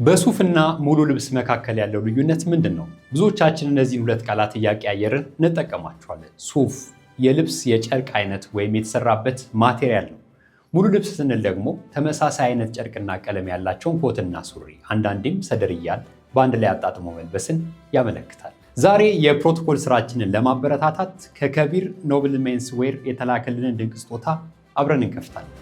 በሱፍና ሙሉ ልብስ መካከል ያለው ልዩነት ምንድን ነው? ብዙዎቻችን እነዚህን ሁለት ቃላት እያቀያየርን እንጠቀማቸዋለን። ሱፍ የልብስ የጨርቅ አይነት ወይም የተሰራበት ማቴሪያል ነው። ሙሉ ልብስ ስንል ደግሞ ተመሳሳይ አይነት ጨርቅና ቀለም ያላቸውን ኮትና ሱሪ አንዳንዴም ሰደርያን በአንድ ላይ አጣጥሞ መልበስን ያመለክታል። ዛሬ የፕሮቶኮል ስራችንን ለማበረታታት ከከቢር ኖብል ሜንስ ዌር የተላከልንን ድንቅ ስጦታ አብረን እንከፍታለን።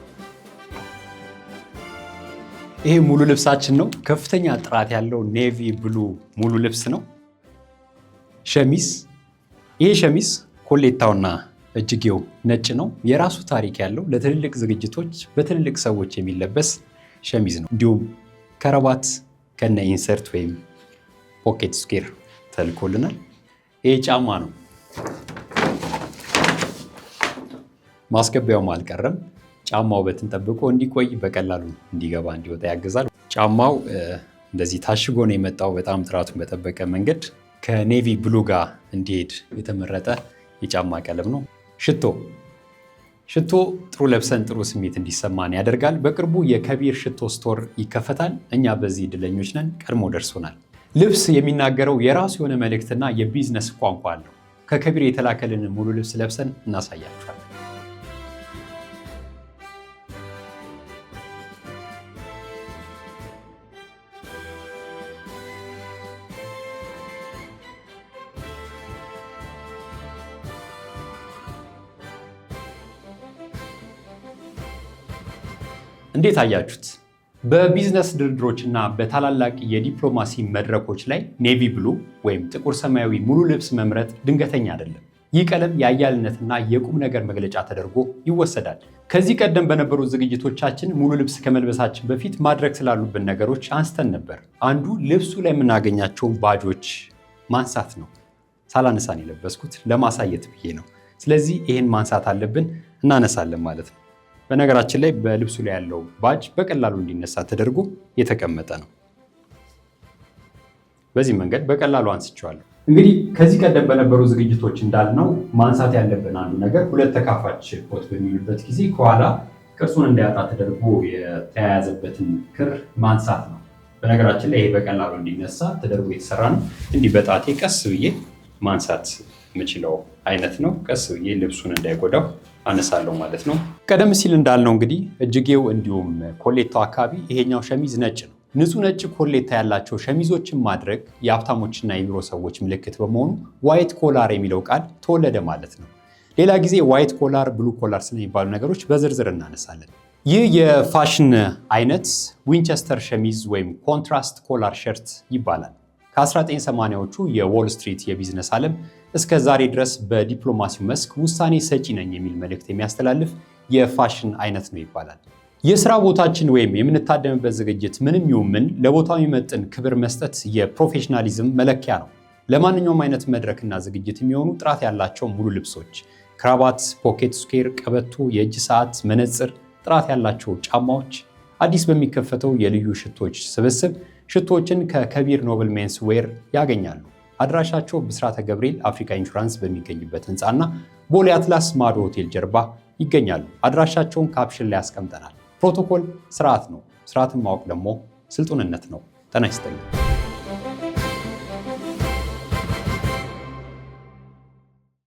ይሄ ሙሉ ልብሳችን ነው። ከፍተኛ ጥራት ያለው ኔቪ ብሉ ሙሉ ልብስ ነው። ሸሚዝ፣ ይሄ ሸሚዝ ኮሌታውና እጅጌው ነጭ ነው። የራሱ ታሪክ ያለው ለትልልቅ ዝግጅቶች በትልልቅ ሰዎች የሚለበስ ሸሚዝ ነው። እንዲሁም ከረባት ከነ ኢንሰርት ወይም ፖኬት ስኩዌር ተልኮልናል። ይሄ ጫማ ነው። ማስገቢያውም አልቀረም። ጫማው ውበትን ጠብቆ እንዲቆይ በቀላሉ እንዲገባ እንዲወጣ ያግዛል። ጫማው እንደዚህ ታሽጎ ነው የመጣው። በጣም ጥራቱን በጠበቀ መንገድ ከኔቪ ብሉ ጋር እንዲሄድ የተመረጠ የጫማ ቀለም ነው። ሽቶ ጥሩ ለብሰን ጥሩ ስሜት እንዲሰማን ያደርጋል። በቅርቡ የከቢር ሽቶ ስቶር ይከፈታል። እኛ በዚህ እድለኞች ነን፣ ቀድሞ ደርሶናል። ልብስ የሚናገረው የራሱ የሆነ መልእክትና የቢዝነስ ቋንቋ አለው። ከከቢር የተላከልንን ሙሉ ልብስ ለብሰን እናሳያችኋለን። እንዴት አያችሁት? በቢዝነስ ድርድሮችና በታላላቅ የዲፕሎማሲ መድረኮች ላይ ኔቪ ብሉ ወይም ጥቁር ሰማያዊ ሙሉ ልብስ መምረጥ ድንገተኛ አይደለም። ይህ ቀለም የአያልነትና የቁም ነገር መግለጫ ተደርጎ ይወሰዳል። ከዚህ ቀደም በነበሩ ዝግጅቶቻችን ሙሉ ልብስ ከመልበሳችን በፊት ማድረግ ስላሉብን ነገሮች አንስተን ነበር። አንዱ ልብሱ ላይ የምናገኛቸውን ባጆች ማንሳት ነው። ሳላነሳን የለበስኩት ለማሳየት ብዬ ነው። ስለዚህ ይህን ማንሳት አለብን፣ እናነሳለን ማለት ነው። በነገራችን ላይ በልብሱ ላይ ያለው ባጅ በቀላሉ እንዲነሳ ተደርጎ የተቀመጠ ነው። በዚህ መንገድ በቀላሉ አንስቼዋለሁ። እንግዲህ ከዚህ ቀደም በነበሩ ዝግጅቶች እንዳልነው ማንሳት ያለብን አንዱ ነገር ሁለት ተካፋች ኮት በሚውልበት ጊዜ ከኋላ ቅርጹን እንዳያጣ ተደርጎ የተያያዘበትን ክር ማንሳት ነው። በነገራችን ላይ ይሄ በቀላሉ እንዲነሳ ተደርጎ የተሰራ ነው። እንዲህ በጣቴ ቀስ ብዬ ማንሳት የምችለው አይነት ነው። ቀስ ብዬ ልብሱን እንዳይጎዳው አነሳለሁ ማለት ነው። ቀደም ሲል እንዳልነው እንግዲህ እጅጌው እንዲሁም ኮሌታው አካባቢ ይሄኛው ሸሚዝ ነጭ ነው። ንጹህ ነጭ ኮሌታ ያላቸው ሸሚዞችን ማድረግ የሀብታሞችና የቢሮ ሰዎች ምልክት በመሆኑ ዋይት ኮላር የሚለው ቃል ተወለደ ማለት ነው። ሌላ ጊዜ ዋይት ኮላር፣ ብሉ ኮላር ስለሚባሉ ነገሮች በዝርዝር እናነሳለን። ይህ የፋሽን አይነት ዊንቸስተር ሸሚዝ ወይም ኮንትራስት ኮላር ሸርት ይባላል። ከ1980ዎቹ የዎል ስትሪት የቢዝነስ ዓለም እስከ ዛሬ ድረስ በዲፕሎማሲው መስክ ውሳኔ ሰጪ ነኝ የሚል መልእክት የሚያስተላልፍ የፋሽን አይነት ነው ይባላል። የስራ ቦታችን ወይም የምንታደምበት ዝግጅት ምንም ይሁን ምን ለቦታው የሚመጥን ክብር መስጠት የፕሮፌሽናሊዝም መለኪያ ነው። ለማንኛውም አይነት መድረክና ዝግጅት የሚሆኑ ጥራት ያላቸው ሙሉ ልብሶች፣ ክራባት፣ ፖኬት ስኩዌር፣ ቀበቶ፣ የእጅ ሰዓት፣ መነጽር፣ ጥራት ያላቸው ጫማዎች፣ አዲስ በሚከፈተው የልዩ ሽቶች ስብስብ ሽቶችን ከከቢር ኖብል ሜንስ ዌር ያገኛሉ። አድራሻቸው ብስራተ ገብርኤል አፍሪካ ኢንሹራንስ በሚገኝበት ህንፃና ቦሌ አትላስ ማዶ ሆቴል ጀርባ ይገኛሉ። አድራሻቸውን ካፕሽን ላይ አስቀምጠናል። ፕሮቶኮል ስርዓት ነው። ስርዓትን ማወቅ ደግሞ ስልጡንነት ነው። ጤና ይስጥልኝ።